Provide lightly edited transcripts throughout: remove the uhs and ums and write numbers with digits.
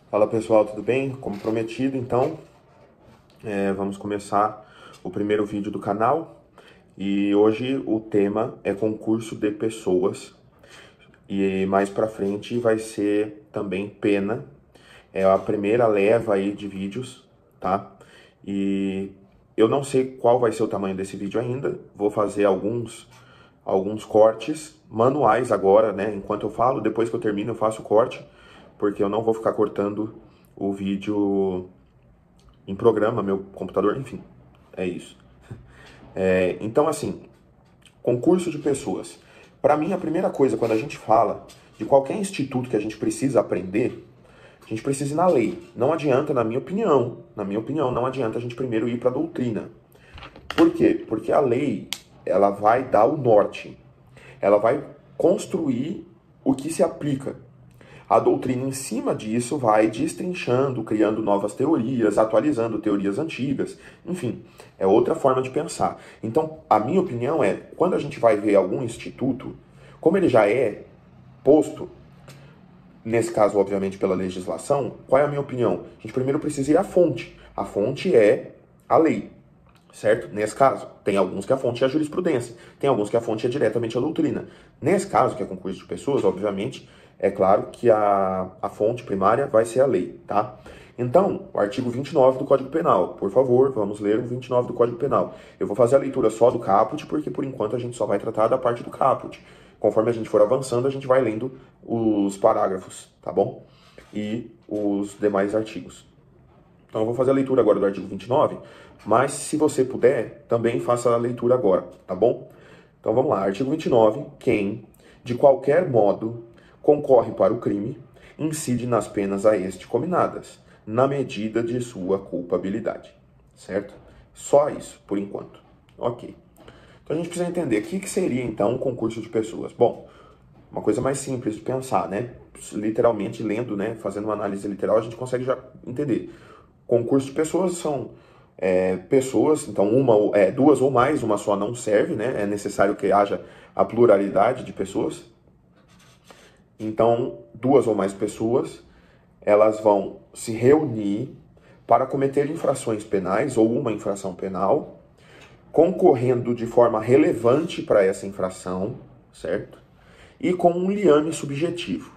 Fala pessoal, tudo bem? Como prometido, então, vamos começar o primeiro vídeo do canal e hoje o tema é concurso de pessoas e mais pra frente vai ser também pena, é a primeira leva aí de vídeos, tá? E eu não sei qual vai ser o tamanho desse vídeo ainda, vou fazer alguns cortes manuais agora, né? Enquanto eu falo, depois que eu termino eu faço o corte, porque eu não vou ficar cortando o vídeo em programa, meu computador, enfim, é isso. Então, assim, concurso de pessoas. Para mim, a primeira coisa, quando a gente fala de qualquer instituto que a gente precisa aprender, a gente precisa ir na lei. Não adianta, na minha opinião, não adianta a gente primeiro ir para a doutrina. Por quê? Porque a lei, ela vai dar o norte. Ela vai construir o que se aplica. A doutrina, em cima disso, vai destrinchando, criando novas teorias, atualizando teorias antigas, enfim, é outra forma de pensar. Então, a minha opinião é, quando a gente vai ver algum instituto, como ele já é posto, nesse caso, obviamente, pela legislação, qual é a minha opinião? A gente primeiro precisa ir à fonte. A fonte é a lei, certo? Nesse caso, tem alguns que a fonte é a jurisprudência, tem alguns que a fonte é diretamente a doutrina. Nesse caso, que é concurso de pessoas, obviamente, é claro que a fonte primária vai ser a lei, tá? Então, o artigo 29 do Código Penal. Por favor, vamos ler o 29 do Código Penal. Eu vou fazer a leitura só do caput, porque por enquanto a gente só vai tratar da parte do caput. Conforme a gente for avançando, a gente vai lendo os parágrafos, tá bom? E os demais artigos. Então eu vou fazer a leitura agora do artigo 29, mas se você puder, também faça a leitura agora, tá bom? Então vamos lá, artigo 29, quem, de qualquer modo, concorre para o crime, incide nas penas a este cominadas, na medida de sua culpabilidade, certo? Só isso, por enquanto. Ok. Então a gente precisa entender o que seria então um concurso de pessoas. Bom, uma coisa mais simples de pensar, né? Literalmente lendo, né? Fazendo uma análise literal, a gente consegue já entender. Concurso de pessoas são pessoas, então duas ou mais, uma só não serve, né? É necessário que haja a pluralidade de pessoas. Então, duas ou mais pessoas, elas vão se reunir para cometer infrações penais ou uma infração penal, concorrendo de forma relevante para essa infração, certo? E com um liame subjetivo,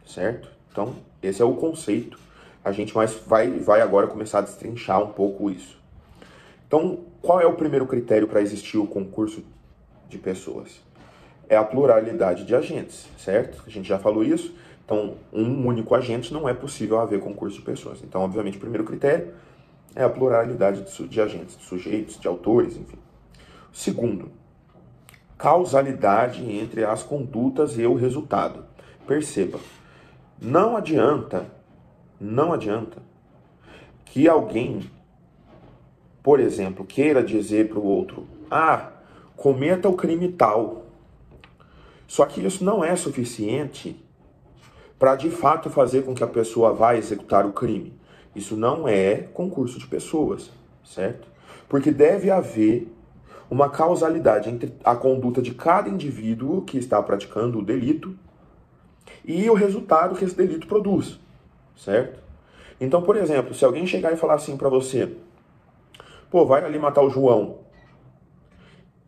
certo? Então, esse é o conceito. A gente vai agora começar a destrinchar um pouco isso. Então, qual é o primeiro critério para existir o concurso de pessoas? É a pluralidade de agentes, certo? A gente já falou isso. Então, um único agente não é possível haver concurso de pessoas. Então, obviamente, o primeiro critério é a pluralidade de agentes, de sujeitos, de autores, enfim. Segundo, causalidade entre as condutas e o resultado. Perceba, não adianta que alguém, por exemplo, queira dizer para o outro, cometa o crime tal. Só que isso não é suficiente para de fato fazer com que a pessoa vá executar o crime. Isso não é concurso de pessoas, certo? Porque deve haver uma causalidade entre a conduta de cada indivíduo que está praticando o delito e o resultado que esse delito produz, certo? Então, por exemplo, se alguém chegar e falar assim para você, pô, vai ali matar o João.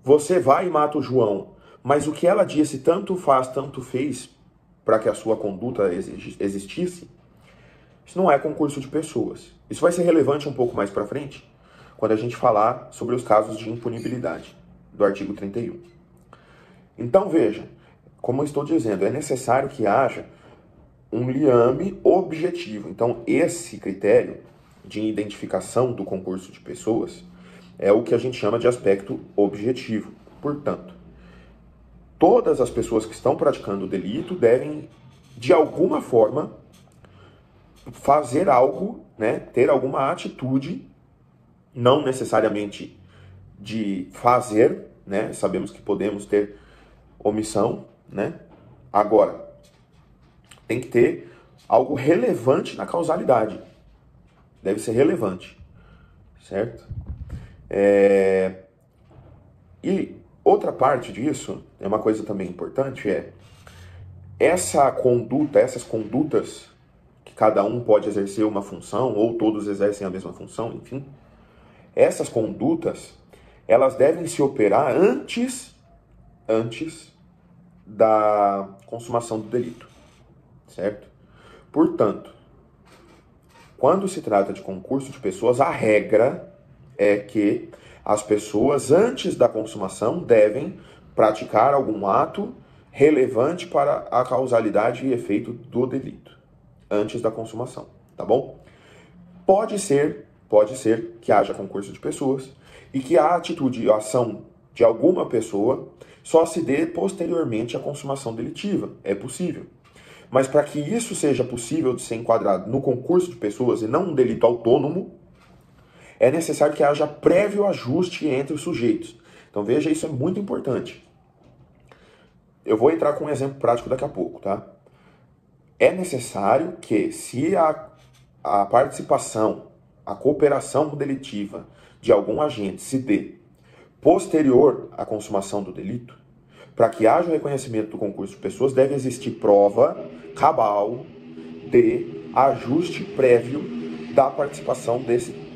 Você vai e mata o João, mas o que ela disse tanto faz, tanto fez para que a sua conduta existisse, isso não é concurso de pessoas. Isso vai ser relevante um pouco mais para frente, quando a gente falar sobre os casos de impunibilidade do artigo 31. Então, veja, como eu estou dizendo, é necessário que haja um liame objetivo. Então, esse critério de identificação do concurso de pessoas é o que a gente chama de aspecto objetivo. Portanto, todas as pessoas que estão praticando o delito devem, de alguma forma, fazer algo, né, ter alguma atitude, não necessariamente de fazer, né, sabemos que podemos ter omissão, né, agora, tem que ter algo relevante na causalidade, deve ser relevante, certo? E outra parte disso, é uma coisa também importante, essas condutas cada um pode exercer uma função, ou todos exercem a mesma função, enfim. Essas condutas, elas devem se operar antes da consumação do delito, certo? Portanto, quando se trata de concurso de pessoas, a regra é que as pessoas, antes da consumação, devem praticar algum ato relevante para a causalidade e efeito do delito, antes da consumação, tá bom? Pode ser que haja concurso de pessoas e que a atitude, a ação de alguma pessoa só se dê posteriormente à consumação delitiva. É possível. Mas para que isso seja possível de ser enquadrado no concurso de pessoas e não um delito autônomo, é necessário que haja prévio ajuste entre os sujeitos. Então veja, isso é muito importante. Eu vou entrar com um exemplo prático daqui a pouco, tá? É necessário que, se a participação, a cooperação delitiva de algum agente se dê posterior à consumação do delito, para que haja o reconhecimento do concurso de pessoas, deve existir prova cabal de ajuste prévio da participação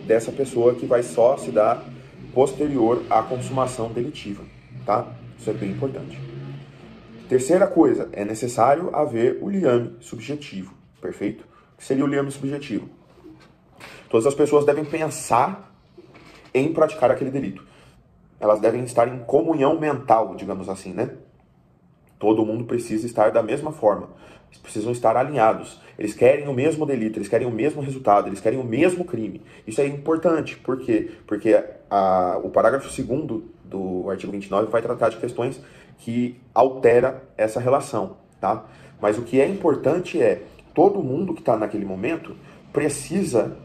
dessa pessoa, que vai só se dar posterior à consumação delitiva, tá? Isso é bem importante. Terceira coisa, é necessário haver o liame subjetivo, perfeito? O que seria o liame subjetivo? Todas as pessoas devem pensar em praticar aquele delito. Elas devem estar em comunhão mental, digamos assim, né? Todo mundo precisa estar da mesma forma. Eles precisam estar alinhados. Eles querem o mesmo delito, eles querem o mesmo resultado, eles querem o mesmo crime. Isso é importante. Por quê? Porque o parágrafo 2º do artigo 29 vai tratar de questões que altera essa relação, tá? Mas o que é importante é, todo mundo que está naquele momento precisa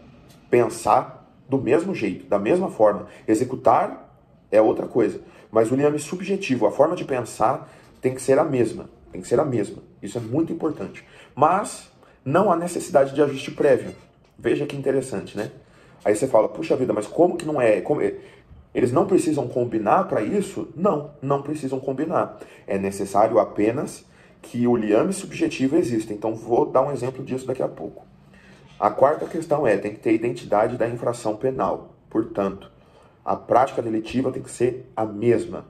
pensar do mesmo jeito, da mesma forma. Executar é outra coisa, mas o liame subjetivo, a forma de pensar, tem que ser a mesma. Tem que ser a mesma. Isso é muito importante. Mas não há necessidade de ajuste prévio. Veja que interessante, né? Aí você fala, puxa vida, mas como que não é? Eles não precisam combinar para isso? Não, não precisam combinar. É necessário apenas que o liame subjetivo exista. Então vou dar um exemplo disso daqui a pouco. A quarta questão é, tem que ter identidade da infração penal. Portanto, a prática delitiva tem que ser a mesma.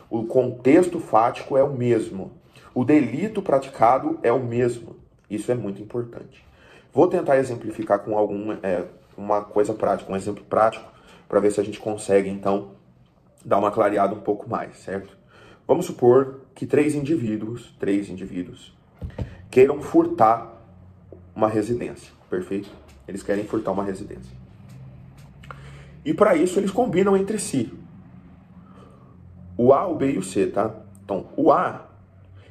O contexto fático é o mesmo. O delito praticado é o mesmo. Isso é muito importante. Vou tentar exemplificar com uma coisa prática, um exemplo prático, para ver se a gente consegue, então, dar uma clareada um pouco mais, certo? Vamos supor que três indivíduos queiram furtar uma residência, perfeito? Eles querem furtar uma residência. E para isso eles combinam entre si. O A, o B e o C, tá? Então, o A,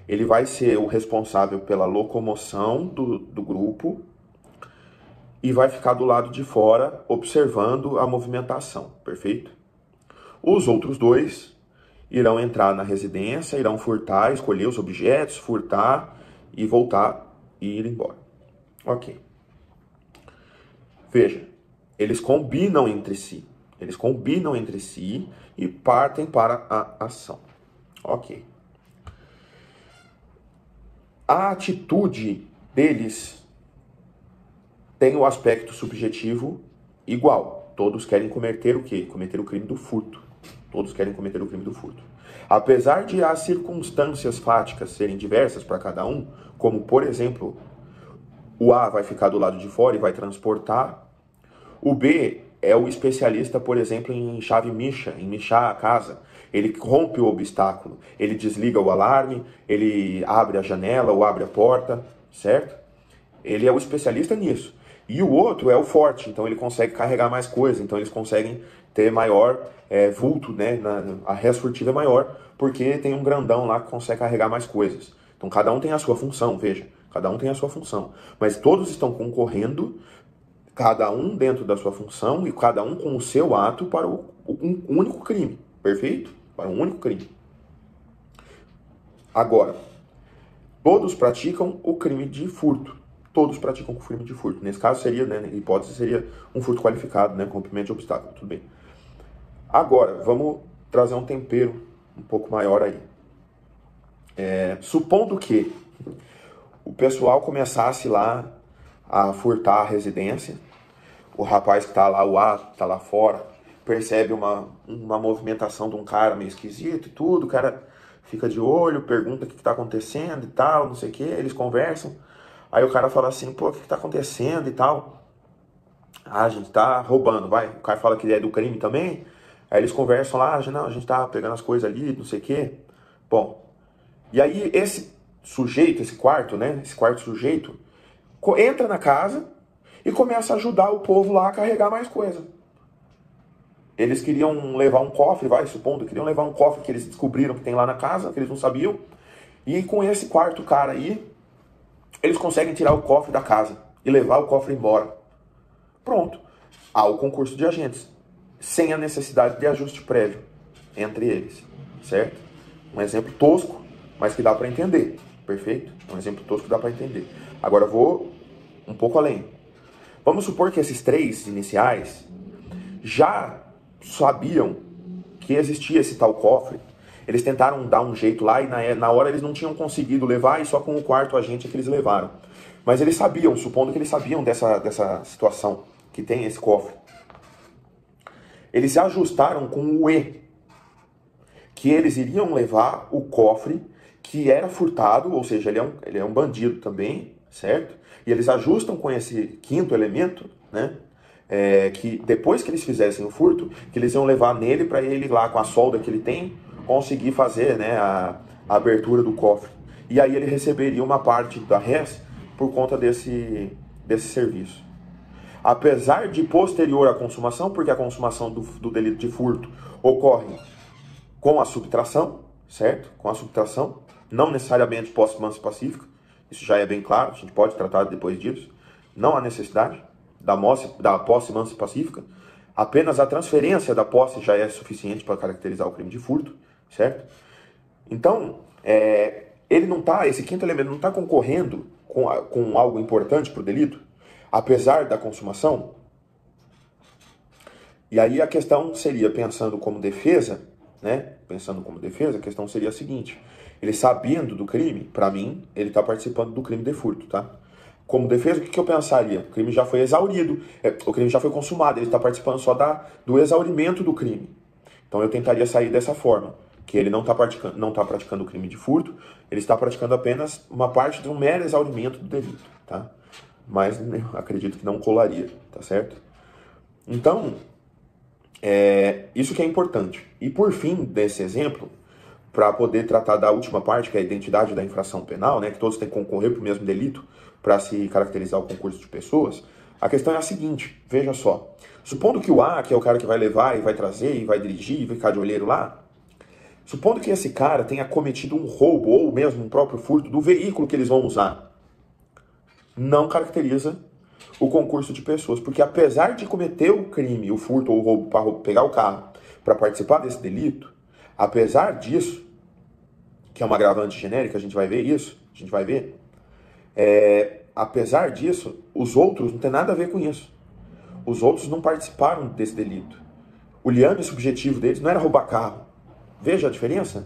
ele vai ser o responsável pela locomoção do grupo e vai ficar do lado de fora observando a movimentação, perfeito? Os outros dois irão entrar na residência, irão furtar, escolher os objetos, furtar e voltar e ir embora. Ok. Veja, eles combinam entre si. Eles combinam entre si e partem para a ação. Ok. A atitude deles tem o aspecto subjetivo igual. Todos querem cometer o quê? Cometer o crime do furto. Todos querem cometer o crime do furto. Apesar de as circunstâncias fáticas serem diversas para cada um, como, por exemplo, o A vai ficar do lado de fora e vai transportar, o B é o especialista, por exemplo, em chave micha, em michar a casa. Ele rompe o obstáculo, ele desliga o alarme, ele abre a janela ou abre a porta, certo? Ele é o especialista nisso. E o outro é o forte, então ele consegue carregar mais coisa, então eles conseguem ter maior vulto, né? A res furtiva é maior, porque tem um grandão lá que consegue carregar mais coisas. Então cada um tem a sua função, veja, cada um tem a sua função. Mas todos estão concorrendo, cada um dentro da sua função e cada um com o seu ato para um único crime, perfeito? Para um único crime. Agora, todos praticam o crime de furto. Todos praticam o crime de furto. Nesse caso seria, né, na hipótese seria um furto qualificado, né, rompimento de obstáculo, tudo bem. Agora, vamos trazer um tempero um pouco maior aí. Supondo que o pessoal começasse lá a furtar a residência. O rapaz que tá lá, o A, tá lá fora, percebe uma movimentação de um cara meio esquisito e tudo, o cara fica de olho, pergunta o que tá acontecendo e tal, não sei o que, eles conversam. Aí o cara fala assim, pô, o que tá acontecendo e tal? Ah, a gente tá roubando, vai. O cara fala que ele é do crime também. Aí eles conversam lá, não, a gente tá pegando as coisas ali, não sei o que. Bom, e aí esse sujeito, esse quarto, né, esse quarto sujeito, entra na casa e começa a ajudar o povo lá a carregar mais coisa. Eles queriam levar um cofre, supondo, queriam levar um cofre que eles descobriram que tem lá na casa, que eles não sabiam. E com esse quarto cara aí, eles conseguem tirar o cofre da casa e levar o cofre embora. Pronto. Há o concurso de agentes, sem a necessidade de ajuste prévio entre eles, certo? Um exemplo tosco, mas que dá para entender, perfeito? Um exemplo tosco que dá para entender. Agora eu vou um pouco além. Vamos supor que esses 3 iniciais já sabiam que existia esse tal cofre. Eles tentaram dar um jeito lá e na hora eles não tinham conseguido levar e só com o quarto agente é que eles levaram. Mas eles sabiam, supondo que eles sabiam dessa situação, que tem esse cofre. Eles se ajustaram com o E, que eles iriam levar o cofre que era furtado, ou seja, ele é um bandido também, certo? E eles ajustam com esse 5º elemento, né? Que depois que eles fizessem o furto, que eles iam levar nele para ele lá com a solda que ele tem, conseguir fazer, né, a abertura do cofre. E aí ele receberia uma parte da res por conta desse serviço. Apesar de posterior à consumação, porque a consumação do delito de furto ocorre com a subtração, certo? Com a subtração, não necessariamente posse mansa e pacífica, isso já é bem claro, a gente pode tratar depois disso. Não há necessidade da posse mansa e pacífica, apenas a transferência da posse já é suficiente para caracterizar o crime de furto, certo? Então, esse 5º elemento não está concorrendo com algo importante para o delito, apesar da consumação. E aí a questão seria, pensando como defesa, né? Pensando como defesa, a questão seria a seguinte: ele sabendo do crime, para mim, ele está participando do crime de furto, tá? Como defesa, o que eu pensaria? O crime já foi exaurido, o crime já foi consumado, ele está participando só do exaurimento do crime. Então eu tentaria sair dessa forma, que ele não está praticando o crime de furto, ele está praticando apenas uma parte de um mero exaurimento do delito, tá? Mas eu acredito que não colaria, tá certo? Então, isso que é importante. E por fim desse exemplo, para poder tratar da última parte, que é a identidade da infração penal, né, que todos têm que concorrer para o mesmo delito para se caracterizar o concurso de pessoas, a questão é a seguinte, veja só. Supondo que o A, que é o cara que vai levar e vai trazer e vai dirigir e vai ficar de olheiro lá, supondo que esse cara tenha cometido um roubo ou mesmo um próprio furto do veículo que eles vão usar, não caracteriza o concurso de pessoas, porque apesar de cometer o crime, o furto ou o roubo para pegar o carro para participar desse delito, apesar disso, que é uma agravante genérica, a gente vai ver isso, apesar disso, os outros não tem nada a ver com isso. Os outros não participaram desse delito. O liame subjetivo deles não era roubar carro. Veja a diferença?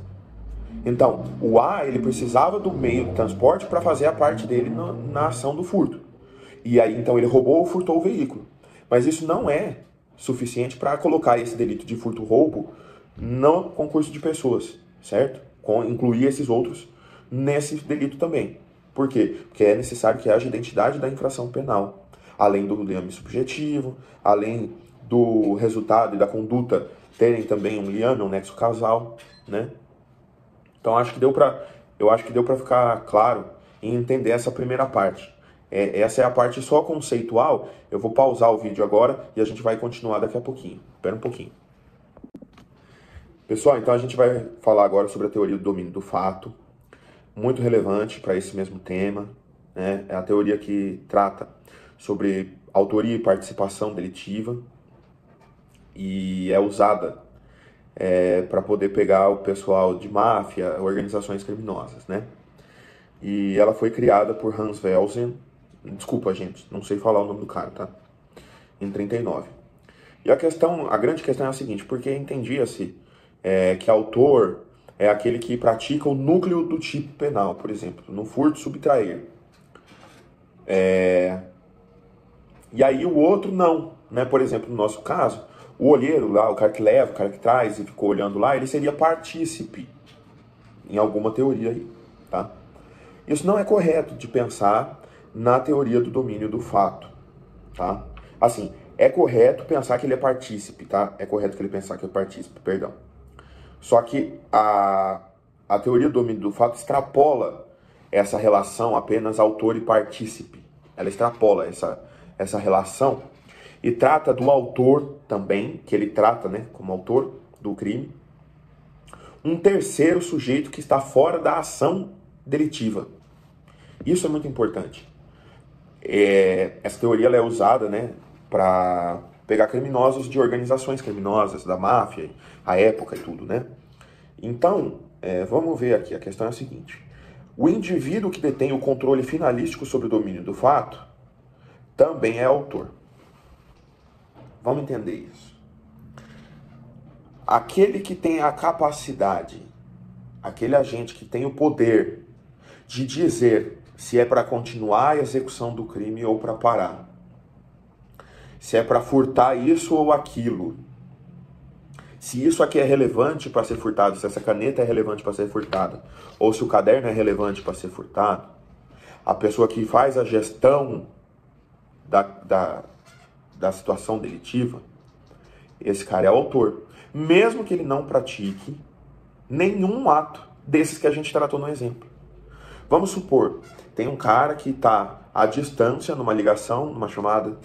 Então, o A, ele precisava do meio de transporte para fazer a parte dele na ação do furto. E aí, então, ele roubou ou furtou o veículo. Mas isso não é suficiente para colocar esse delito de furto-roubo no concurso de pessoas, certo? Incluir esses outros nesse delito também. Por quê? Porque é necessário que haja identidade da infração penal, além do liame subjetivo, além do resultado e da conduta terem também um liame, um nexo causal, né? Então eu acho que deu para ficar claro e entender essa primeira parte. Essa é a parte só conceitual. Eu vou pausar o vídeo agora e a gente vai continuar daqui a pouquinho. Espera um pouquinho. Pessoal, então a gente vai falar agora sobre a teoria do domínio do fato, muito relevante para esse mesmo tema, né? É a teoria que trata sobre autoria e participação delitiva e é usada para poder pegar o pessoal de máfia, organizações criminosas, né? E ela foi criada por Hans Welsen, desculpa, gente, não sei falar o nome do cara, tá? Em 39. E a grande questão é a seguinte: porque entendia-se que autor é aquele que pratica o núcleo do tipo penal, por exemplo, no furto subtrair. E aí o outro não, né? Por exemplo, no nosso caso, o olheiro lá, o cara que leva, o cara que traz e ficou olhando lá, ele seria partícipe em alguma teoria aí, tá? Isso não é correto de pensar na teoria do domínio do fato, tá? Assim, é correto pensar que ele é partícipe, tá? É correto que ele pensar que é partícipe, perdão. Só que a teoria do domínio do fato extrapola essa relação apenas autor e partícipe. Ela extrapola essa relação e trata do autor também, que ele trata, né, como autor do crime, um terceiro sujeito que está fora da ação delitiva. Isso é muito importante. Essa teoria ela é usada, né, para pegar criminosos de organizações criminosas, da máfia, a época e tudo, né? Então, vamos ver aqui, a questão é a seguinte. O indivíduo que detém o controle finalístico sobre o domínio do fato também é autor. Vamos entender isso. Aquele que tem a capacidade, aquele agente que tem o poder de dizer se é para continuar a execução do crime ou para parar, se é para furtar isso ou aquilo, se isso aqui é relevante para ser furtado, se essa caneta é relevante para ser furtada, ou se o caderno é relevante para ser furtado, a pessoa que faz a gestão da situação delitiva, esse cara é o autor. Mesmo que ele não pratique nenhum ato desses que a gente tratou no exemplo. Vamos supor, tem um cara que está à distância, numa ligação, numa chamada,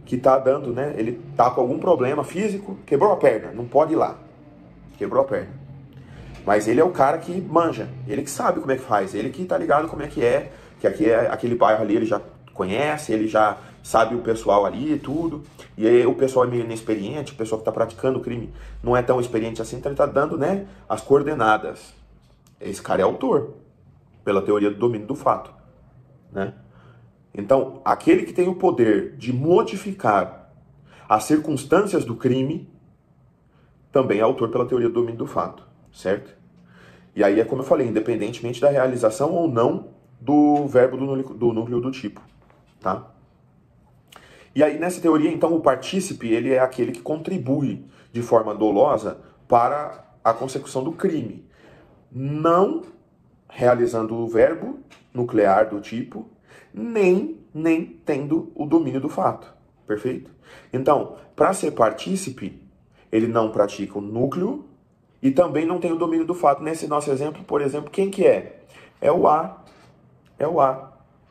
que está dando, né? Ele está com algum problema físico, quebrou a perna, não pode ir lá. Quebrou a perna. Mas ele é o cara que manja, ele que sabe como é que faz, ele que está ligado como é que aqui é aquele bairro ali, ele já conhece, ele já sabe o pessoal ali e tudo. E aí o pessoal é meio inexperiente, o pessoal que está praticando o crime não é tão experiente assim, então ele está dando, né, as coordenadas. Esse cara é autor, pela teoria do domínio do fato, né? Então, aquele que tem o poder de modificar as circunstâncias do crime também é autor pela teoria do domínio do fato, certo? E aí é como eu falei, independentemente da realização ou não do verbo do núcleo do tipo, tá? E aí nessa teoria, então, o partícipe, ele é aquele que contribui de forma dolosa para a consecução do crime, não realizando o verbo nuclear do tipo, nem tendo o domínio do fato, perfeito? Então, para ser partícipe, ele não pratica o núcleo e também não tem o domínio do fato. Nesse nosso exemplo, por exemplo, quem que é? É o A,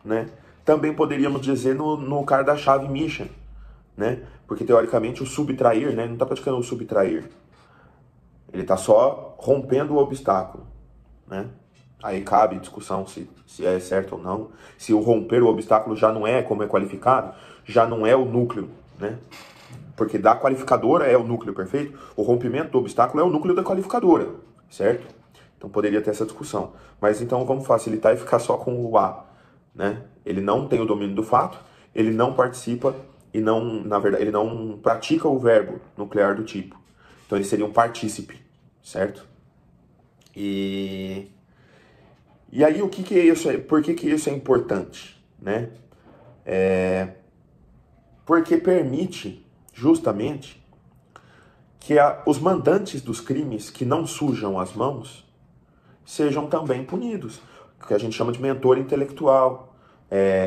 né? Também poderíamos dizer no cara da chave Misha, né? Porque teoricamente o subtrair, né? Ele não está praticando o subtrair. Ele está só rompendo o obstáculo, né? Aí cabe discussão se é certo ou não. Se o romper o obstáculo já não é como é qualificado, já não é o núcleo, né? Porque da qualificadora é o núcleo, perfeito? O rompimento do obstáculo é o núcleo da qualificadora, certo? Então poderia ter essa discussão. Mas então vamos facilitar e ficar só com o A, né? Ele não tem o domínio do fato, ele não participa e não, na verdade, ele não pratica o verbo nuclear do tipo. Então ele seria um partícipe, certo? E aí, o que é isso? Por que isso é importante, né? Porque permite, justamente, que os mandantes dos crimes que não sujam as mãos sejam também punidos. O que a gente chama de mentor intelectual,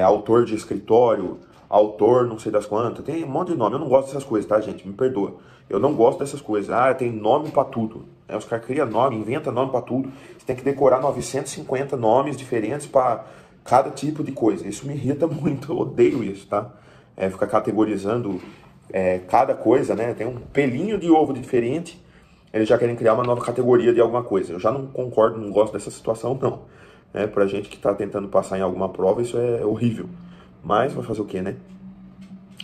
autor de escritório, autor não sei das quantas, tem um monte de nome. Eu não gosto dessas coisas, tá, gente? Me perdoa. Eu não gosto dessas coisas. Tem nome pra tudo. Os caras criam nome, inventam nome pra tudo. Você tem que decorar 950 nomes diferentes para cada tipo de coisa. Isso me irrita muito, eu odeio isso, tá? Ficar categorizando cada coisa, né? Tem um pelinho de ovo diferente, eles já querem criar uma nova categoria de alguma coisa. Eu já não concordo, não gosto dessa situação, não. Pra gente que tá tentando passar em alguma prova, isso é horrível. Mas vai fazer o quê, né?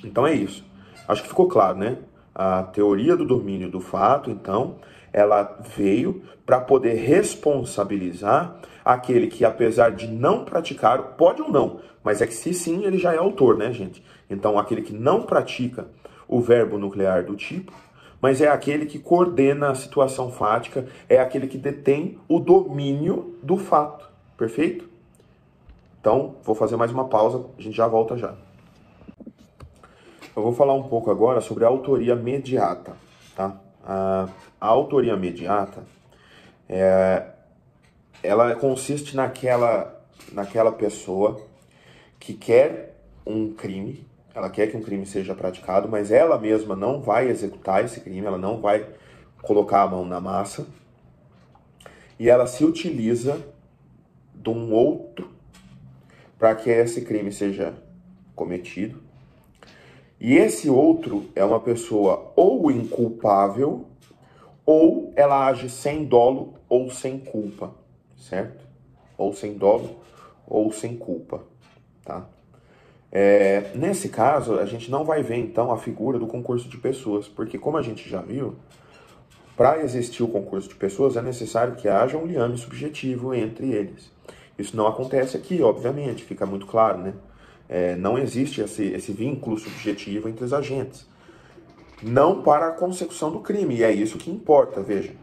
Então é isso. Acho que ficou claro, né? A teoria do domínio do fato, então, ela veio para poder responsabilizar aquele que, apesar de não praticar, pode ou não, mas é que se sim, ele já é autor, né, gente? Então, aquele que não pratica o verbo nuclear do tipo, mas é aquele que coordena a situação fática, é aquele que detém o domínio do fato, perfeito? Então, vou fazer mais uma pausa, a gente já volta já. Eu vou falar um pouco agora sobre a autoria mediata, tá? A autoria mediata, ela consiste naquela pessoa que quer um crime, ela quer que um crime seja praticado, mas ela mesma não vai executar esse crime, ela não vai colocar a mão na massa, e ela se utiliza de um outro para que esse crime seja cometido. E esse outro é uma pessoa ou inculpável, ou ela age sem dolo ou sem culpa, certo? Ou sem dolo ou sem culpa, tá? Nesse caso, a gente não vai ver, então, a figura do concurso de pessoas, porque, como a gente já viu, para existir o concurso de pessoas, é necessário que haja um liame subjetivo entre eles. Isso não acontece aqui, obviamente, fica muito claro, né? Não existe esse vínculo subjetivo entre os agentes. Não para a consecução do crime, e é isso que importa, veja.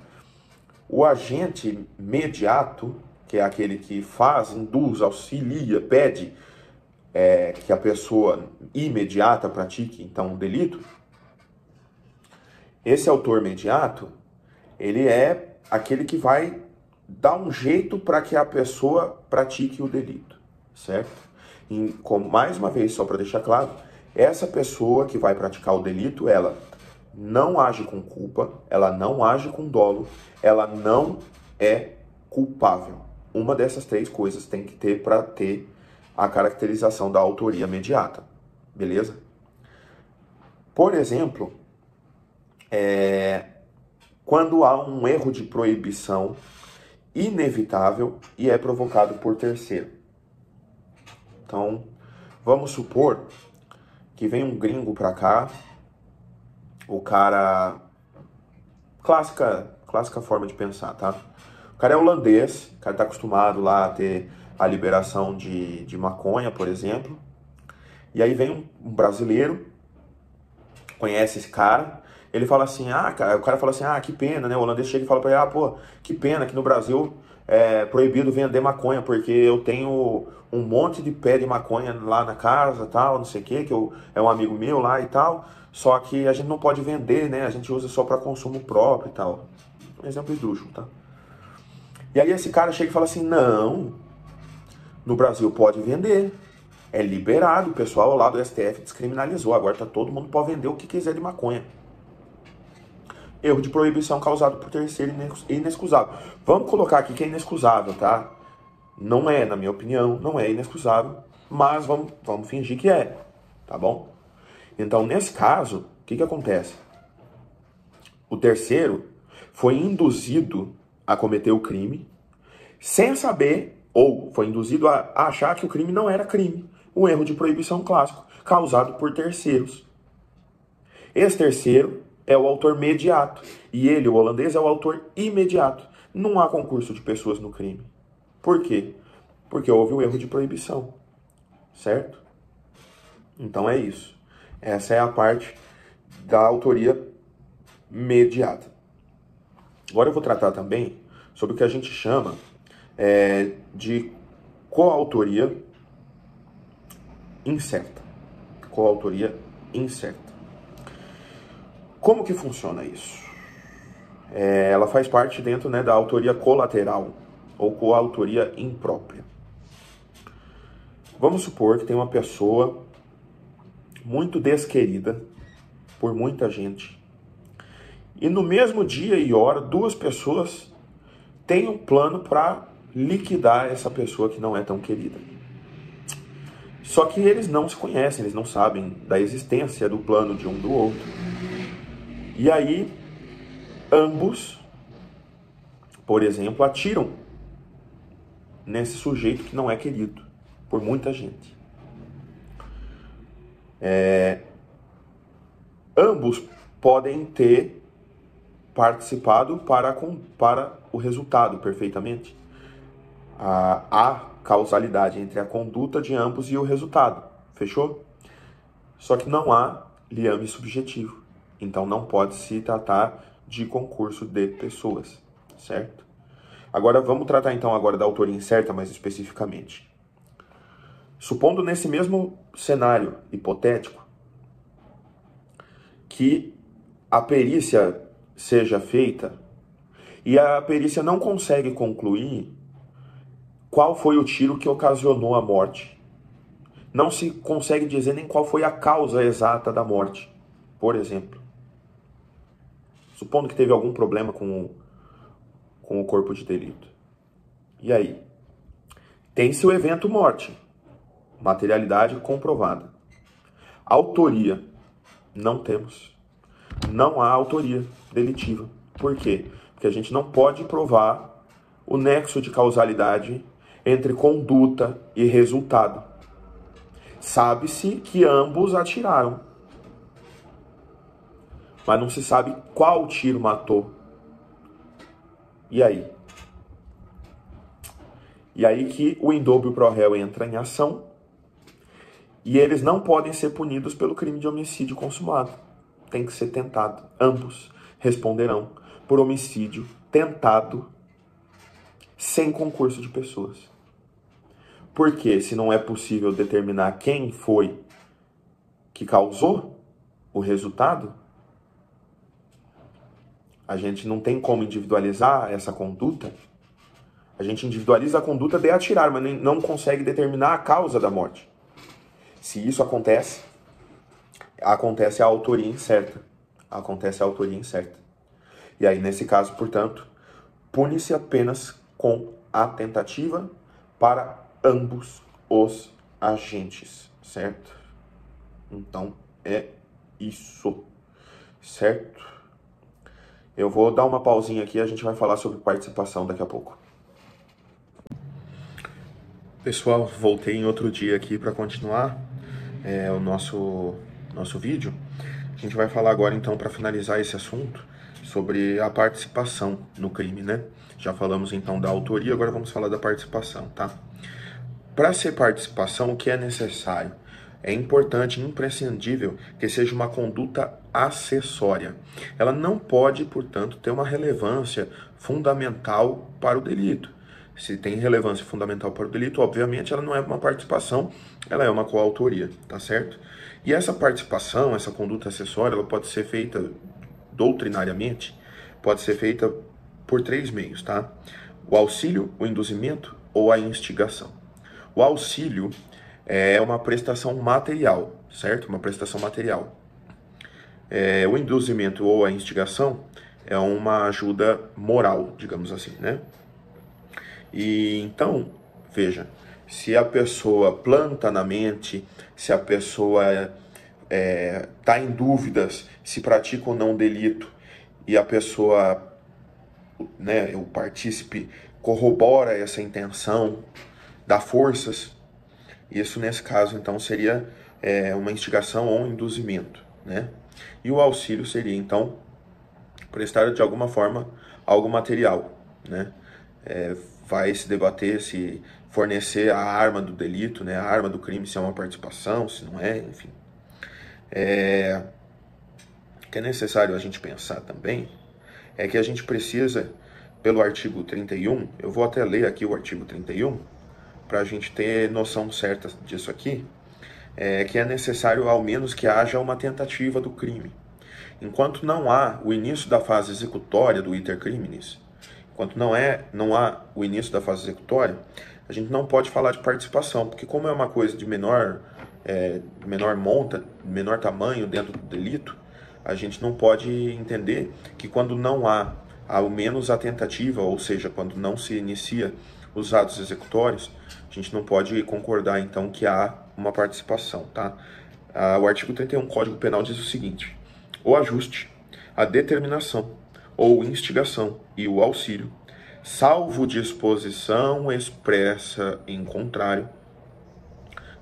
O agente mediato, que é aquele que faz, induz, auxilia, pede que a pessoa imediata pratique, então, um delito, esse autor mediato, ele é aquele que vai dar um jeito para que a pessoa pratique o delito, certo? E, mais uma vez, só para deixar claro, essa pessoa que vai praticar o delito, ela não age com culpa, ela não age com dolo, ela não é culpável. Uma dessas três coisas tem que ter para ter a caracterização da autoria mediata, beleza? Por exemplo, quando há um erro de proibição inevitável e é provocado por terceiro. Então, vamos supor que vem um gringo pra cá, o cara... Clássica forma de pensar, tá? O cara é holandês, o cara tá acostumado lá a ter a liberação de maconha, por exemplo. E aí vem um brasileiro, conhece esse cara, ele fala assim, o cara fala assim, que pena, né? O holandês chega e fala pra ele, pô, que pena que no Brasil é proibido vender maconha, porque eu tenho um monte de pé de maconha lá na casa, tal, não sei o que é um amigo meu lá e tal, só que a gente não pode vender, né? A gente usa só para consumo próprio e tal. Um exemplo esdrúxulo, tá? E aí esse cara chega e fala assim, não, no Brasil pode vender, é liberado, o pessoal lá do STF descriminalizou, agora tá todo mundo pode vender o que quiser de maconha. Erro de proibição causado por terceiro inexcusável. Vamos colocar aqui que é inexcusável, tá? Não é, na minha opinião, não é inexcusável, mas vamos fingir que é, tá bom? Então, nesse caso, o que acontece? O terceiro foi induzido a cometer o crime sem saber, ou foi induzido a achar que o crime não era crime. Um erro de proibição clássico, causado por terceiros. Esse terceiro é o autor mediato. E ele, o holandês, é o autor imediato. Não há concurso de pessoas no crime. Por quê? Porque houve um erro de proibição. Certo? Então é isso. Essa é a parte da autoria mediata. Agora eu vou tratar também sobre o que a gente chama de coautoria incerta. Coautoria incerta. Como que funciona isso? Ela faz parte dentro, né, da autoria colateral ou coautoria imprópria. Vamos supor que tem uma pessoa muito desquerida por muita gente e no mesmo dia e hora duas pessoas têm um plano para liquidar essa pessoa que não é tão querida. Só que eles não se conhecem, eles não sabem da existência do plano de um do outro. E aí, ambos, por exemplo, atiram nesse sujeito que não é querido por muita gente. Ambos podem ter participado para o resultado perfeitamente. Há causalidade entre a conduta de ambos e o resultado. Fechou? Só que não há liame subjetivo. Então não pode se tratar de concurso de pessoas, certo? Agora vamos tratar então agora da autoria incerta mais especificamente. Supondo nesse mesmo cenário hipotético que a perícia seja feita e a perícia não consegue concluir qual foi o tiro que ocasionou a morte. Não se consegue dizer nem qual foi a causa exata da morte, por exemplo. Supondo que teve algum problema com o corpo de delito. E aí? Tem-se o evento morte, materialidade comprovada. Autoria, não temos. Não há autoria delitiva. Por quê? Porque a gente não pode provar o nexo de causalidade entre conduta e resultado. Sabe-se que ambos atiraram, mas não se sabe qual tiro matou. E aí? E aí que o indômio pro réu entra em ação e eles não podem ser punidos pelo crime de homicídio consumado. Tem que ser tentado. Ambos responderão por homicídio tentado sem concurso de pessoas. Porque se não é possível determinar quem foi que causou o resultado, a gente não tem como individualizar essa conduta. A gente individualiza a conduta de atirar, mas não consegue determinar a causa da morte. Se isso acontece, acontece a autoria incerta. Acontece a autoria incerta. E aí, nesse caso, portanto, pune-se apenas com a tentativa para ambos os agentes, certo? Então, é isso, certo? Eu vou dar uma pausinha aqui e a gente vai falar sobre participação daqui a pouco. Pessoal, voltei em outro dia aqui para continuar o nosso vídeo. A gente vai falar agora, então, para finalizar esse assunto, sobre a participação no crime, né? Já falamos, então, da autoria, agora vamos falar da participação, tá? Para ser participação, o que é necessário? É importante e imprescindível que seja uma conduta acessória. Ela não pode, portanto, ter uma relevância fundamental para o delito. Se tem relevância fundamental para o delito, obviamente ela não é uma participação, ela é uma coautoria, tá certo? E essa participação, essa conduta acessória, ela pode ser feita doutrinariamente, pode ser feita por 3 meios, tá? O auxílio, o induzimento ou a instigação. O auxílio é uma prestação material, certo? Uma prestação material. O induzimento ou a instigação é uma ajuda moral, digamos assim, né? E então, veja, se a pessoa planta na mente, se a pessoa está em dúvidas se pratica ou não delito, e a pessoa, né, o partícipe corrobora essa intenção, dá forças, isso nesse caso então seria uma instigação ou um induzimento, né? E o auxílio seria então prestar de alguma forma algo material, né? Vai se debater se fornecer a arma do delito, né, a arma do crime, se é uma participação, se não é, enfim. O que é necessário a gente pensar também é que a gente precisa, pelo artigo 31, eu vou até ler aqui o artigo 31, para a gente ter noção certa disso aqui, que é necessário ao menos que haja uma tentativa do crime. Enquanto não há o início da fase executória do iter criminis, enquanto não há o início da fase executória, a gente não pode falar de participação, porque como é uma coisa de menor monta, menor tamanho dentro do delito, a gente não pode entender que quando não há ao menos a tentativa, ou seja, quando não se inicia os atos executórios, a gente não pode concordar então que há uma participação, tá? O artigo 31 do Código Penal diz o seguinte: o ajuste, a determinação ou instigação e o auxílio, salvo disposição expressa em contrário,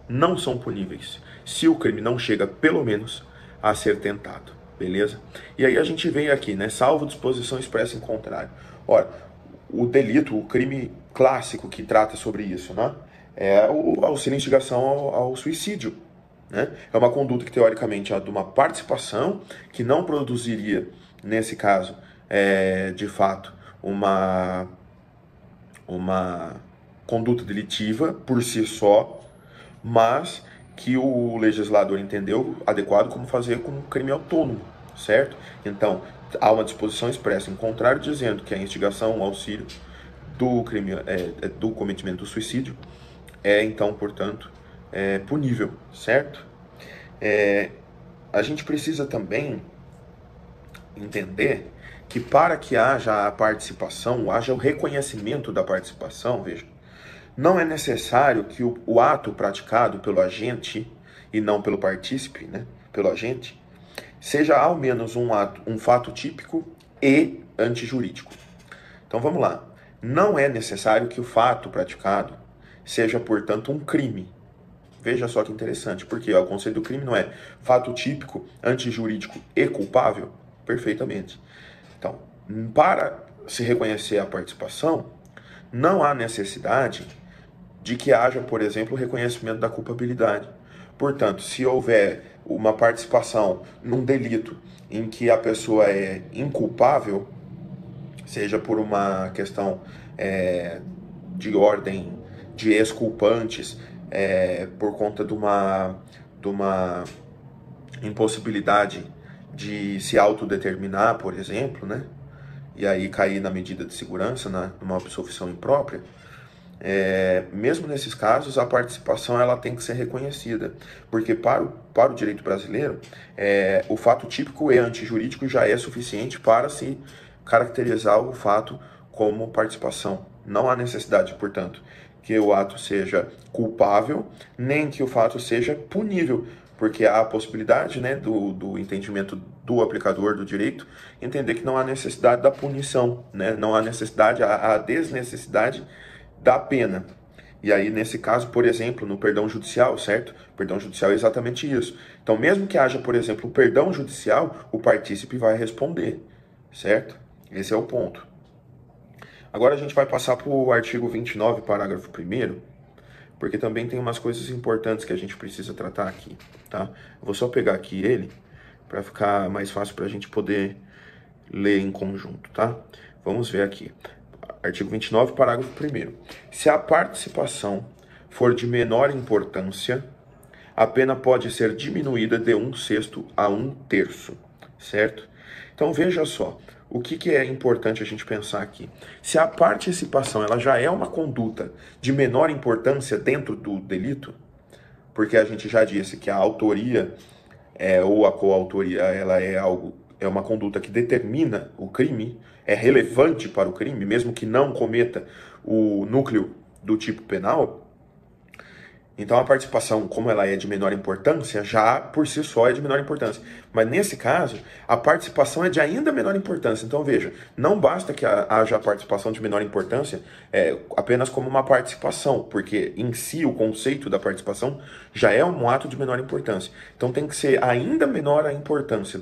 não são puníveis, se o crime não chega, pelo menos, a ser tentado, beleza? E aí a gente vem aqui, né, salvo disposição expressa em contrário. Ora, o delito, o crime clássico que trata sobre isso, né, é o auxílio e instigação ao suicídio, né? É uma conduta que, teoricamente, é de uma participação que não produziria, nesse caso, de fato, uma conduta delitiva por si só, mas que o legislador entendeu adequado como fazer com um crime autônomo, certo? Então, há uma disposição expressa em contrário dizendo que a instigação, o auxílio do crime, do cometimento do suicídio é, então, portanto, punível, certo? A gente precisa também entender que para que haja a participação, haja o reconhecimento da participação, veja, não é necessário que o ato praticado pelo agente, e não pelo partícipe, né, pelo agente, seja ao menos um fato típico e antijurídico. Então vamos lá. Não é necessário que o fato praticado seja, portanto, um crime. Veja só que interessante, porque o conceito do crime não é fato típico, antijurídico e culpável? Perfeitamente. Então, para se reconhecer a participação, não há necessidade de que haja, por exemplo, o reconhecimento da culpabilidade. Portanto, se houver uma participação num delito em que a pessoa é inculpável, seja por uma questão de ordem de exculpantes, por conta de uma impossibilidade de se autodeterminar, por exemplo, né? E aí cair na medida de segurança, numa absolvição imprópria, mesmo nesses casos, a participação ela tem que ser reconhecida, porque para o direito brasileiro, o fato típico e antijurídico já é suficiente para se caracterizar o fato como participação. Não há necessidade, portanto, que o ato seja culpável, nem que o fato seja punível, porque há a possibilidade, né, do entendimento do aplicador do direito entender que não há necessidade da punição, né, não há necessidade, a desnecessidade da pena. E aí, nesse caso, por exemplo, no perdão judicial, certo? O perdão judicial é exatamente isso. Então, mesmo que haja, por exemplo, o perdão judicial, o partícipe vai responder, certo? Esse é o ponto. Agora a gente vai passar para o artigo 29, parágrafo 1º, porque também tem umas coisas importantes que a gente precisa tratar aqui, tá? Eu vou só pegar aqui ele, para ficar mais fácil para a gente poder ler em conjunto, tá? Vamos ver aqui. Artigo 29, parágrafo 1º. Se a participação for de menor importância, a pena pode ser diminuída de 1/6 a 1/3, certo? Então veja só, o que é importante a gente pensar aqui? Se a participação ela já é uma conduta de menor importância dentro do delito, porque a gente já disse que a autoria ou a coautoria ela é uma conduta que determina o crime, é relevante para o crime, mesmo que não cometa o núcleo do tipo penal. Então a participação, como ela é de menor importância, já por si só é de menor importância. Mas nesse caso, a participação é de ainda menor importância. Então veja, não basta que haja a participação de menor importância apenas como uma participação, porque em si o conceito da participação já é um ato de menor importância. Então tem que ser ainda menor a importância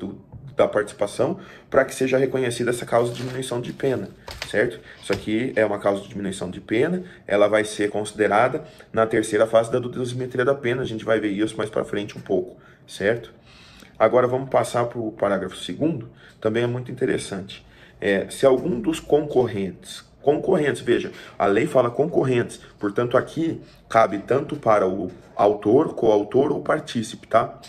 da participação para que seja reconhecida essa causa de diminuição de pena, certo? Isso aqui é uma causa de diminuição de pena, ela vai ser considerada na terceira fase da dosimetria da pena, a gente vai ver isso mais para frente um pouco, certo? Agora vamos passar para o parágrafo 2º, também é muito interessante. Se algum dos concorrentes, veja, a lei fala concorrentes, portanto aqui cabe tanto para o autor, coautor ou partícipe, tá?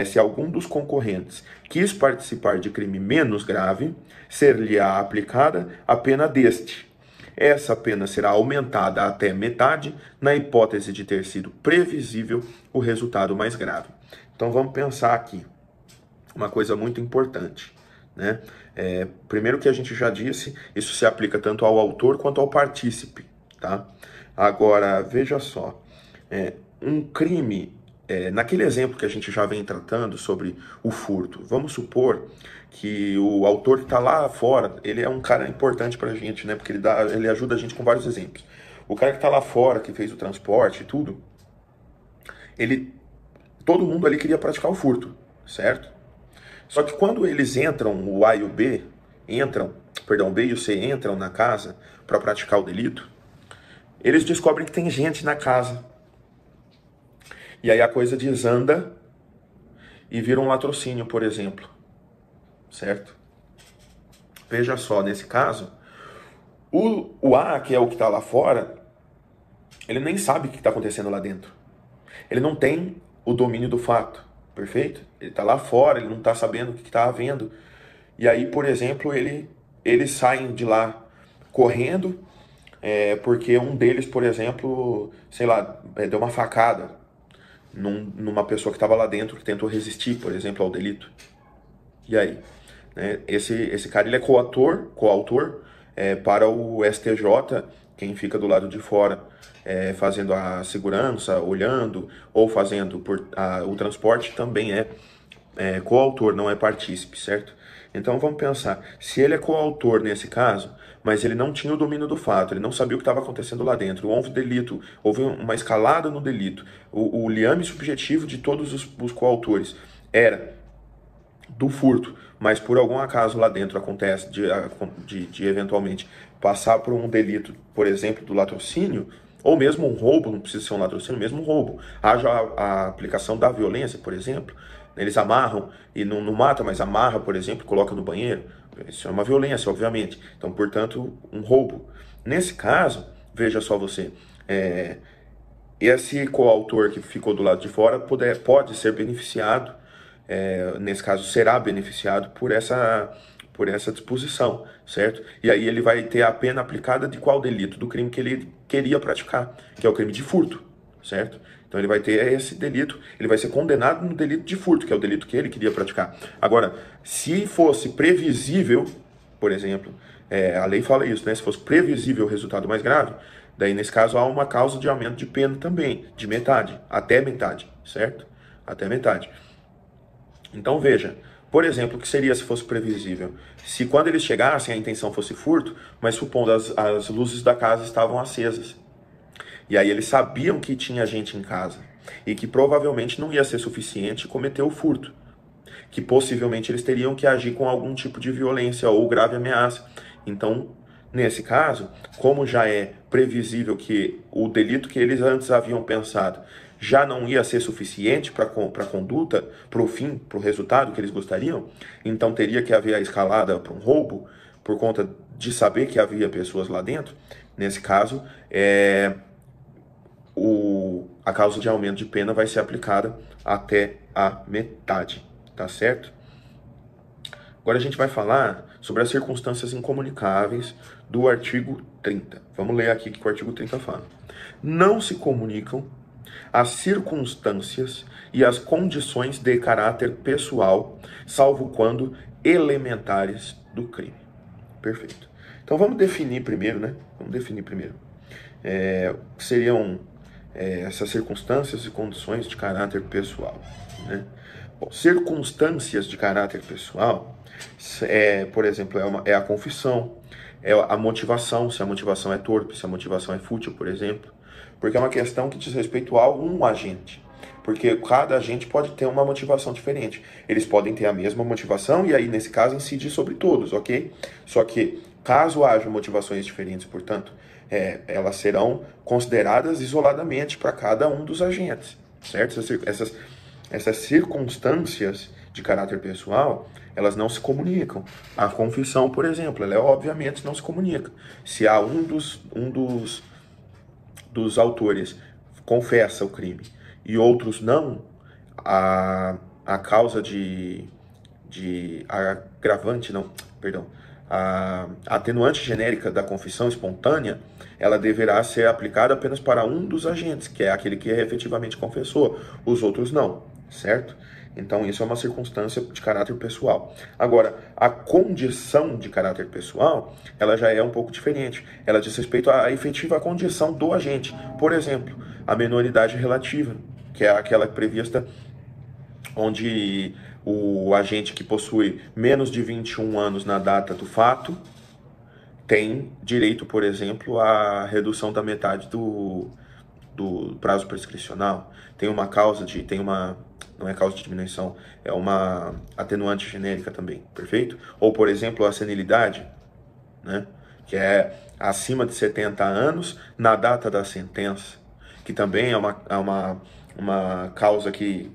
Se algum dos concorrentes quis participar de crime menos grave, ser-lhe-á aplicada a pena deste. Essa pena será aumentada até metade, na hipótese de ter sido previsível o resultado mais grave. Então vamos pensar aqui uma coisa muito importante, né? Primeiro que a gente já disse, isso se aplica tanto ao autor quanto ao partícipe, tá? Agora, veja só, um crime, naquele exemplo que a gente já vem tratando sobre o furto, vamos supor que o autor que está lá fora, ele é um cara importante para a gente, né? Porque ele ajuda a gente com vários exemplos. O cara que está lá fora, que fez o transporte e tudo, todo mundo ali queria praticar o furto, certo? Só que quando eles entram, o A e o B o B e o C entram na casa para praticar o delito, eles descobrem que tem gente na casa. E aí a coisa desanda e vira um latrocínio, por exemplo. Certo? Veja só, nesse caso, o A, que é o que está lá fora, ele nem sabe o que está acontecendo lá dentro. Ele não tem o domínio do fato. perfeito? Ele está lá fora, ele não está sabendo o que está havendo. E aí, por exemplo, eles saem de lá correndo, porque um deles, por exemplo, sei lá, deu uma facada numa pessoa que estava lá dentro, que tentou resistir, por exemplo, ao delito. E aí? Né? Esse cara, ele é coautor para o STJ, quem fica do lado de fora, fazendo a segurança, olhando, ou fazendo o transporte, também é coautor, não é partícipe, certo? Então vamos pensar, se ele é coautor nesse caso, mas ele não tinha o domínio do fato, ele não sabia o que estava acontecendo lá dentro, houve delito, houve uma escalada no delito, o liame subjetivo de todos os coautores era do furto, mas por algum acaso lá dentro acontece de eventualmente passar por um delito, por exemplo, do latrocínio, ou mesmo um roubo, não precisa ser um latrocínio, mesmo um roubo, haja a aplicação da violência, por exemplo, eles amarram e não matam, mas amarra, por exemplo, coloca no banheiro, isso é uma violência, obviamente, então, portanto, um roubo. Nesse caso, veja só você, esse coautor que ficou do lado de fora pode ser beneficiado, nesse caso será beneficiado por essa disposição, certo? E aí ele vai ter a pena aplicada de qual delito? Do crime que ele queria praticar, que é o crime de furto, certo? Então ele vai ter esse delito, ele vai ser condenado no delito de furto, que é o delito que ele queria praticar. Agora, se fosse previsível, por exemplo, a lei fala isso, né? Se fosse previsível o resultado mais grave, daí nesse caso há uma causa de aumento de pena também, de metade, até metade, certo? Até metade. Então veja, por exemplo, o que seria se fosse previsível? Se quando eles chegassem a intenção fosse furto, mas supondo as luzes da casa estavam acesas. E aí eles sabiam que tinha gente em casa e que provavelmente não ia ser suficiente cometer o furto. Que possivelmente eles teriam que agir com algum tipo de violência ou grave ameaça. Então, nesse caso, como já é previsível que o delito que eles antes haviam pensado já não ia ser suficiente para a conduta, para o fim, para o resultado que eles gostariam, então teria que haver a escalada para um roubo, por conta de saber que havia pessoas lá dentro. Nesse caso, a causa de aumento de pena vai ser aplicada até a metade, tá certo? Agora a gente vai falar sobre as circunstâncias incomunicáveis do artigo 30. Vamos ler aqui o que o artigo 30 fala. Não se comunicam as circunstâncias e as condições de caráter pessoal, salvo quando elementares do crime. Perfeito. Então vamos definir primeiro, né? Vamos definir primeiro. O que seriam essas circunstâncias e condições de caráter pessoal, né? Bom, circunstâncias de caráter pessoal, por exemplo, é a confissão, é a motivação, se a motivação é torpe, se a motivação é fútil, por exemplo, porque é uma questão que diz respeito a um agente, porque cada agente pode ter uma motivação diferente. Eles podem ter a mesma motivação e aí, nesse caso, incidir sobre todos, ok? Só que, caso haja motivações diferentes, portanto, elas serão consideradas isoladamente para cada um dos agentes, certo? Essas circunstâncias de caráter pessoal, elas não se comunicam. A confissão, por exemplo, ela obviamente não se comunica. Se há um dos autores confessa o crime e outros não, a causa agravante, não, perdão, a atenuante genérica da confissão espontânea, ela deverá ser aplicada apenas para um dos agentes, que é aquele que efetivamente confessou, os outros não, certo? Então isso é uma circunstância de caráter pessoal. Agora, a condição de caráter pessoal, ela já é um pouco diferente. Ela diz respeito à efetiva condição do agente. Por exemplo, a menoridade relativa, que é aquela prevista onde o agente que possui menos de 21 anos na data do fato tem direito, por exemplo, à redução da metade do prazo prescricional. Tem uma causa não é causa de diminuição, é uma atenuante genérica também, perfeito? Ou, por exemplo, a senilidade, né? Que é acima de 70 anos na data da sentença, que também é uma causa que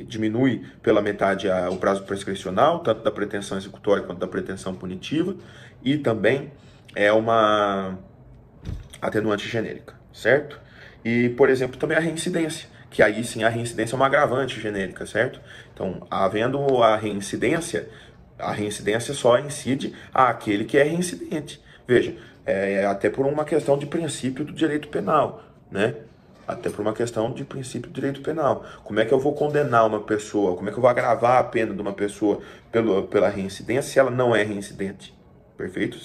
diminui pela metade o prazo prescricional, tanto da pretensão executória quanto da pretensão punitiva, e também é uma atenuante genérica, certo? E, por exemplo, também a reincidência, que aí sim a reincidência é uma agravante genérica, certo? Então, havendo a reincidência só incide àquele que é reincidente. Veja, até por uma questão de princípio do direito penal, né? Até por uma questão de princípio do direito penal. Como é que eu vou condenar uma pessoa? Como é que eu vou agravar a pena de uma pessoa pela reincidência se ela não é reincidente? Perfeito?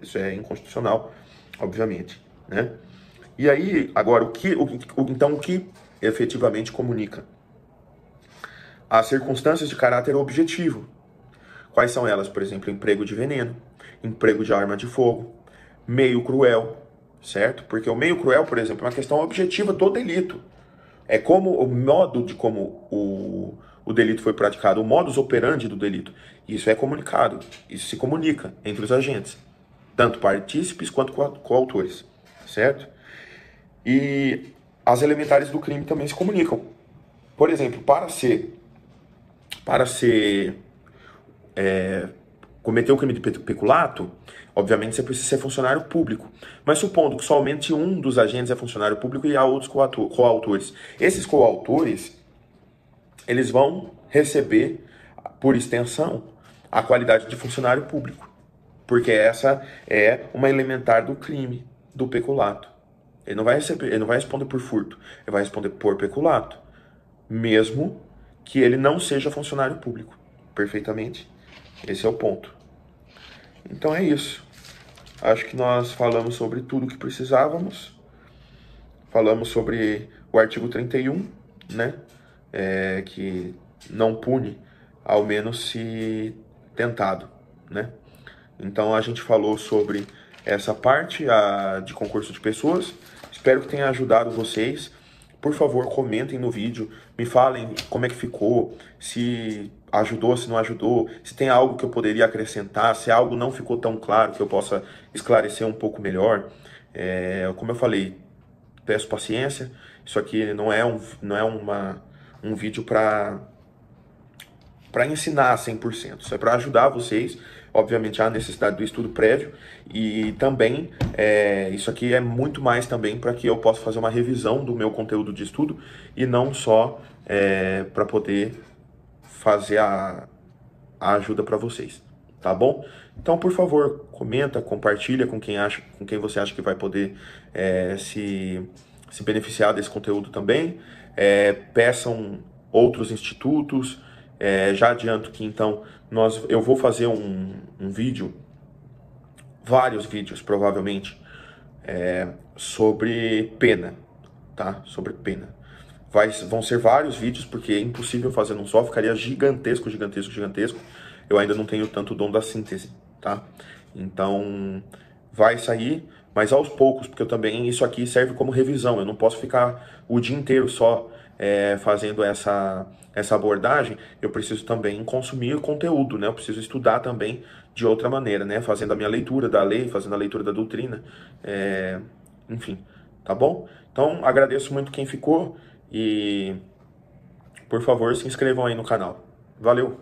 Isso é inconstitucional, obviamente, né? E aí, agora, então, o que efetivamente comunica? As circunstâncias de caráter objetivo. Quais são elas? Por exemplo, emprego de veneno, emprego de arma de fogo, meio cruel, certo? Porque o meio cruel, por exemplo, é uma questão objetiva do delito. É como o modo de como o delito foi praticado, o modus operandi do delito. Isso é comunicado, isso se comunica entre os agentes, tanto partícipes quanto coautores, certo? E as elementares do crime também se comunicam. Por exemplo, cometer o crime de peculato, obviamente você precisa ser funcionário público. Mas supondo que somente um dos agentes é funcionário público e há outros coautores. Esses coautores, eles vão receber, por extensão, a qualidade de funcionário público. Porque essa é uma elementar do crime, do peculato. Ele não vai responder por furto, ele vai responder por peculato, mesmo que ele não seja funcionário público. Perfeitamente. Esse é o ponto. Então é isso. Acho que nós falamos sobre tudo o que precisávamos. Falamos sobre o artigo 31, né? Que não pune, ao menos se tentado, né? Então a gente falou sobre essa parte de concurso de pessoas. Espero que tenha ajudado vocês. Por favor, comentem no vídeo, me falem como é que ficou, se ajudou, se não ajudou, se tem algo que eu poderia acrescentar, se algo não ficou tão claro que eu possa esclarecer um pouco melhor. Como eu falei, peço paciência. Isso aqui não é um vídeo para ensinar 100%. Isso é para ajudar vocês. Obviamente, há a necessidade do estudo prévio e também isso aqui é muito mais também para que eu possa fazer uma revisão do meu conteúdo de estudo e não só para poder fazer a ajuda para vocês, tá bom? Então, por favor, comenta, compartilha com quem você acha que vai poder se beneficiar desse conteúdo também. Peçam outros institutos. Já adianto que então eu vou fazer um vídeo, vários vídeos provavelmente, sobre pena, tá? Sobre pena. Vão ser vários vídeos porque é impossível fazer num só, ficaria gigantesco, gigantesco, gigantesco. Eu ainda não tenho tanto dom da síntese, tá? Então vai sair, mas aos poucos, porque isso aqui serve como revisão. Eu não posso ficar o dia inteiro só fazendo essa abordagem. Eu preciso também consumir conteúdo, né? Eu preciso estudar também de outra maneira, né? Fazendo a minha leitura da lei, fazendo a leitura da doutrina, enfim, tá bom? Então agradeço muito quem ficou e, por favor, se inscrevam aí no canal. Valeu!